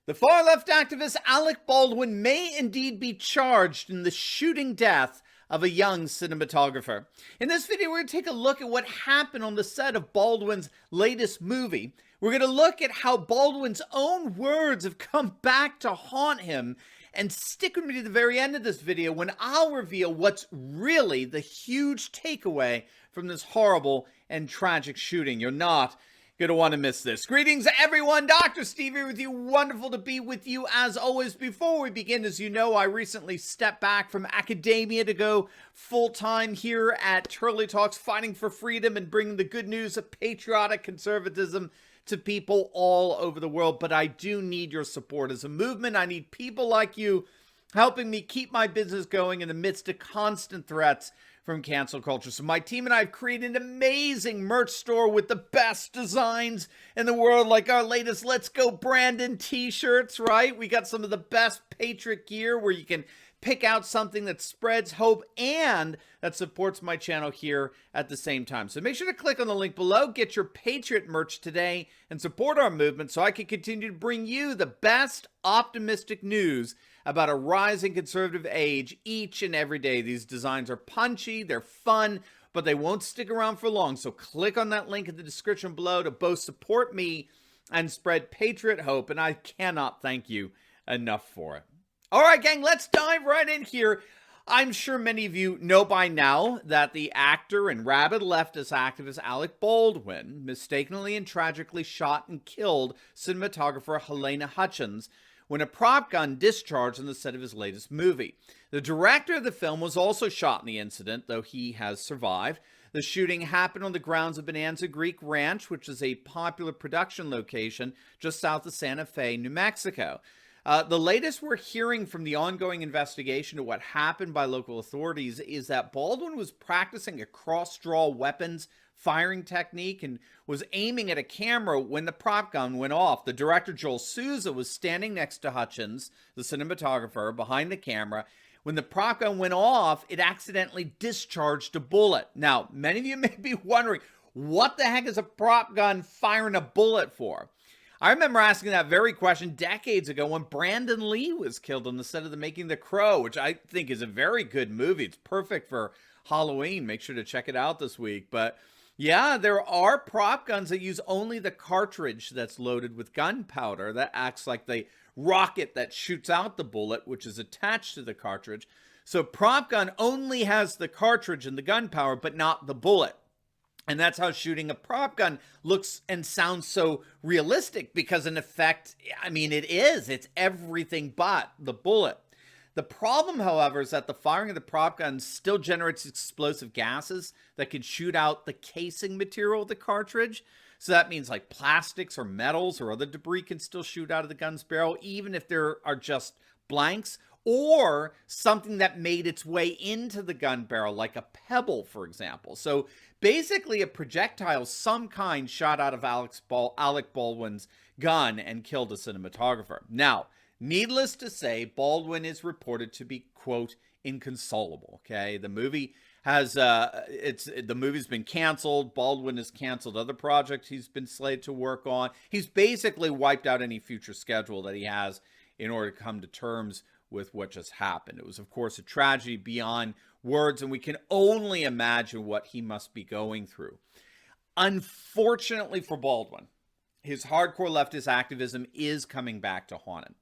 The far-left activist Alec Baldwin may indeed be charged in the shooting death of a young cinematographer. In this video, we're going to take a look at what happened on the set of Baldwin's latest movie. We're going to look at how Baldwin's own words have come back to haunt him. And stick with me to the very end of this video when I'll reveal what's really the huge takeaway from this horrible and tragic shooting. You're not going to want to miss this. Greetings, everyone. Dr. Steve here with you. Wonderful to be with you as always. Before we begin, as you know, I recently stepped back from academia to go full-time here at Turley Talks, fighting for freedom and bringing the good news of patriotic conservatism to people all over the world. But I do need your support as a movement. I need people like you helping me keep my business going in the midst of constant threats from cancel culture. So my team and I have created an amazing merch store with the best designs in the world, like our latest Let's Go Brandon t-shirts, right? We got some of the best Patriot gear where you can pick out something that spreads hope and that supports my channel here at the same time. So make sure to click on the link below, get your Patriot merch today, and support our movement so I can continue to bring you the best optimistic news about a rising conservative age each and every day. These designs are punchy, they're fun, but they won't stick around for long. So click on that link in the description below to both support me and spread Patriot hope, and I cannot thank you enough for it. All right, gang, let's dive right in here. I'm sure many of you know by now that the actor and rabid leftist activist Alec Baldwin mistakenly and tragically shot and killed cinematographer Halyna Hutchins when a prop gun discharged on the set of his latest movie. The director of the film was also shot in the incident, though he has survived. The shooting happened on the grounds of Bonanza Creek Ranch, which is a popular production location just south of Santa Fe, New Mexico. The latest we're hearing from the ongoing investigation of what happened by local authorities is that Baldwin was practicing a cross-draw weapons firing technique and was aiming at a camera when the prop gun went off. The director, Joel Souza, was standing next to Hutchins, the cinematographer, behind the camera. When the prop gun went off, it accidentally discharged a bullet. Now, many of you may be wondering, what the heck is a prop gun firing a bullet for? I remember asking that very question decades ago when Brandon Lee was killed on the set of The Making of the Crow, which I think is a very good movie. It's perfect for Halloween. Make sure to check it out this week. But yeah, there are prop guns that use only the cartridge that's loaded with gunpowder that acts like the rocket that shoots out the bullet, which is attached to the cartridge. So prop gun only has the cartridge and the gunpowder, but not the bullet. And that's how shooting a prop gun looks and sounds so realistic because, in effect, I mean, it's everything but the bullet. The problem, however, is that the firing of the prop gun still generates explosive gases that can shoot out the casing material of the cartridge. So that means like plastics or metals or other debris can still shoot out of the gun's barrel, even if there are just blanks, or something that made its way into the gun barrel, like a pebble, for example. So basically a projectile of some kind shot out of Alec Baldwin's gun and killed a cinematographer. Now, needless to say, Baldwin is reported to be, quote, inconsolable, okay? The movie has, the movie's been canceled. Baldwin has canceled other projects he's been slated to work on. He's basically wiped out any future schedule that he has in order to come to terms with what just happened. It was, of course, a tragedy beyond words, and we can only imagine what he must be going through. Unfortunately for Baldwin, his hardcore leftist activism is coming back to haunt him.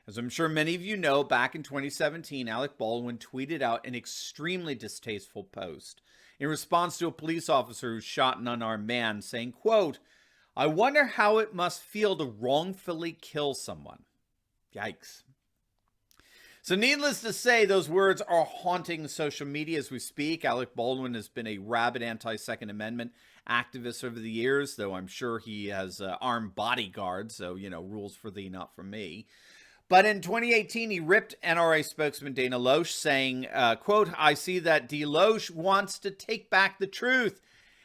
As I'm sure many of you know, back in 2017, Alec Baldwin tweeted out an extremely distasteful post in response to a police officer who shot an unarmed man, saying, quote, "I wonder how it must feel to wrongfully kill someone." Yikes. So needless to say, those words are haunting social media as we speak. Alec Baldwin has been a rabid anti-Second Amendment activist over the years, though I'm sure he has armed bodyguards, so, you know, rules for thee, not for me. But in 2018, he ripped NRA spokesman Dana Loesch, saying, quote, "I see that D. Loesch wants to take back the truth,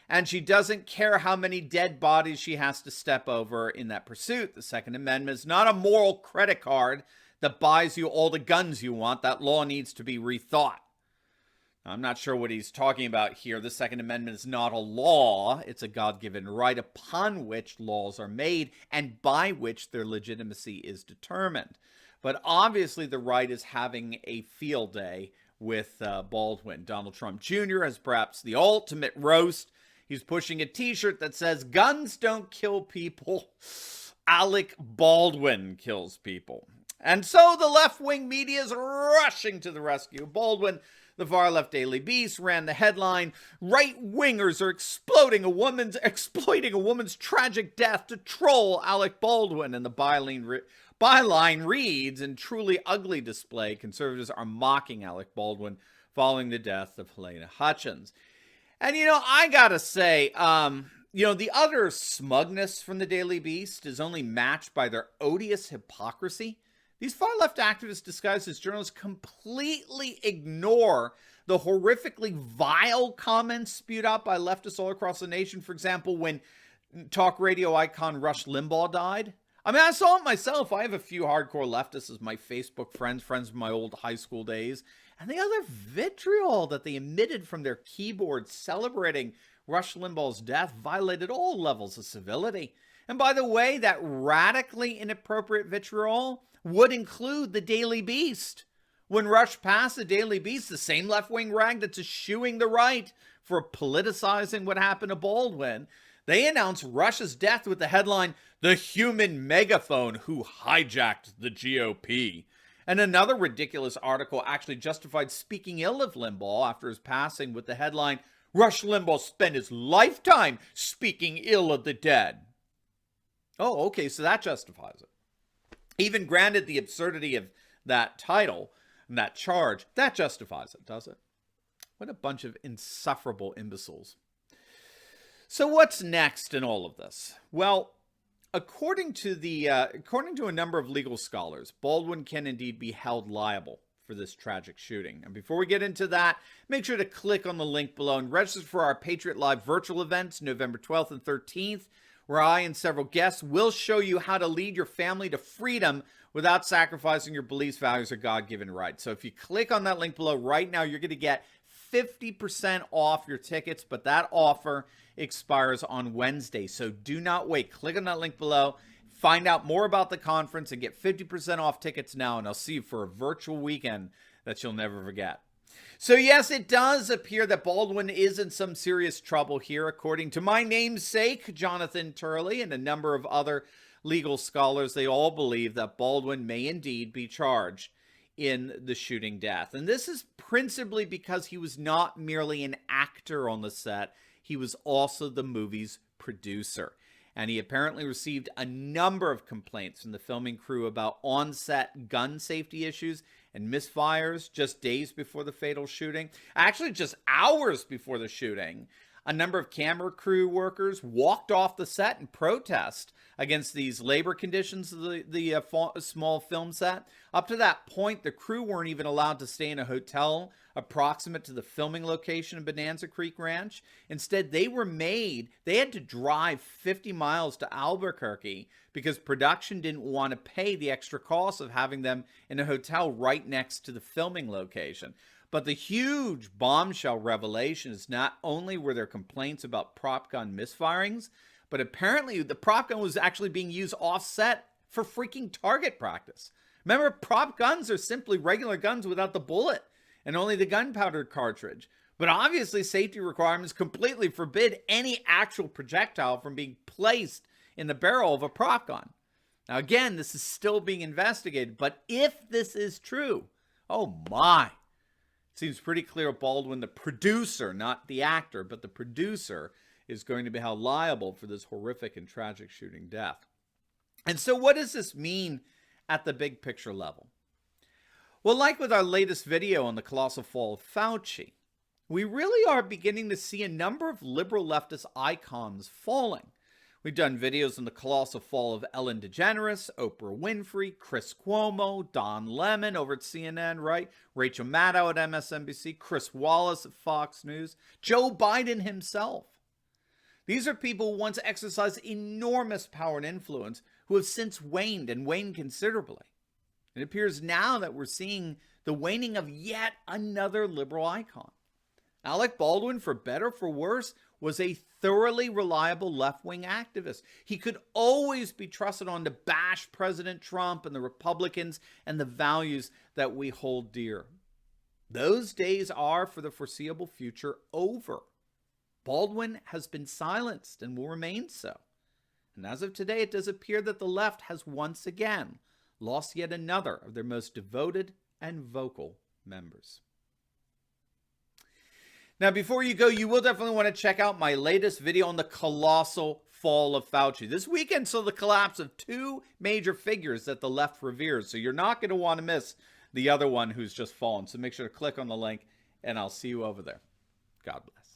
and she doesn't care how many dead bodies she has to step over in that pursuit. The Second Amendment is not a moral credit card that buys you all the guns you want. That law needs to be rethought." I'm not sure what he's talking about here. The Second Amendment is not a law. It's a God-given right upon which laws are made and by which their legitimacy is determined. But obviously the right is having a field day with Baldwin. Donald Trump Jr. has perhaps the ultimate roast. He's pushing a t-shirt that says, "Guns don't kill people. Alec Baldwin kills people." And so the left-wing media is rushing to the rescue of Baldwin. The far-left Daily Beast ran the headline, "Right-wingers are exploiting a woman's tragic death to troll Alec Baldwin." And the byline reads, "In truly ugly display, conservatives are mocking Alec Baldwin following the death of Helena Hutchins." And, I gotta say, the utter smugness from the Daily Beast is only matched by their odious hypocrisy. These far-left activists disguised as journalists completely ignore the horrifically vile comments spewed out by leftists all across the nation. For example, when talk radio icon Rush Limbaugh died. I mean, I saw it myself. I have a few hardcore leftists as my Facebook friends from my old high school days. And the other vitriol that they emitted from their keyboards celebrating Rush Limbaugh's death violated all levels of civility. And by the way, that radically inappropriate vitriol would include the Daily Beast. When Rush passed, the Daily Beast, the same left-wing rag that's eschewing the right for politicizing what happened to Baldwin, they announced Rush's death with the headline, "The Human Megaphone Who Hijacked the GOP." And another ridiculous article actually justified speaking ill of Limbaugh after his passing with the headline, "Rush Limbaugh spent his lifetime speaking ill of the dead." Oh, okay, so that justifies it. Even granted the absurdity of that title and that charge, that justifies it, does it? What a bunch of insufferable imbeciles. So what's next in all of this? Well, according to a number of legal scholars, Baldwin can indeed be held liable for this tragic shooting. And before we get into that, make sure to click on the link below and register for our Patriot Live virtual events, November 12th and 13th, where I and several guests will show you how to lead your family to freedom without sacrificing your beliefs, values, or God-given rights. So if you click on that link below right now, you're going to get 50% off your tickets, but that offer expires on Wednesday. So do not wait. Click on that link below. Find out more about the conference and get 50% off tickets now, and I'll see you for a virtual weekend that you'll never forget. So yes, it does appear that Baldwin is in some serious trouble here, according to my namesake, Jonathan Turley, and a number of other legal scholars. They all believe that Baldwin may indeed be charged in the shooting death. And this is principally because he was not merely an actor on the set, he was also the movie's producer. And he apparently received a number of complaints from the filming crew about on-set gun safety issues and misfires just days before the fatal shooting. Actually, just hours before the shooting, a number of camera crew workers walked off the set in protest against these labor conditions of the small film set. Up to that point, the crew weren't even allowed to stay in a hotel approximate to the filming location of Bonanza Creek Ranch. Instead, they had to drive 50 miles to Albuquerque because production didn't want to pay the extra cost of having them in a hotel right next to the filming location. But the huge bombshell revelation is not only were there complaints about prop gun misfirings, but apparently the prop gun was actually being used offset for freaking target practice. Remember, prop guns are simply regular guns without the bullet and only the gunpowder cartridge. But obviously safety requirements completely forbid any actual projectile from being placed in the barrel of a prop gun. Now again, this is still being investigated, but if this is true, oh my. Seems pretty clear Baldwin, the producer, not the actor, but the producer, is going to be held liable for this horrific and tragic shooting death. And so what does this mean at the big picture level? Well, like with our latest video on the colossal fall of FAUCI, we really are beginning to see a number of liberal leftist icons falling. We've done videos on the colossal fall of Ellen DeGeneres, Oprah Winfrey, Chris Cuomo, Don Lemon over at CNN, right? Rachel Maddow at MSNBC, Chris Wallace at Fox News, Joe Biden himself. These are people who once exercised enormous power and influence who have since waned and waned considerably. It appears now that we're seeing the waning of yet another liberal icon. Alec Baldwin, for better or for worse, was a thoroughly reliable left-wing activist. He could always be trusted on to bash President Trump and the Republicans and the values that we hold dear. Those days are, for the foreseeable future, over. Baldwin has been silenced and will remain so. And as of today, it does appear that the left has once again lost yet another of their most devoted and vocal members. Now, before you go, you will definitely want to check out my latest video on the colossal fall of Fauci. This weekend saw the collapse of two major figures that the left reveres, so you're not going to want to miss the other one who's just fallen. So make sure to click on the link, and I'll see you over there. God bless.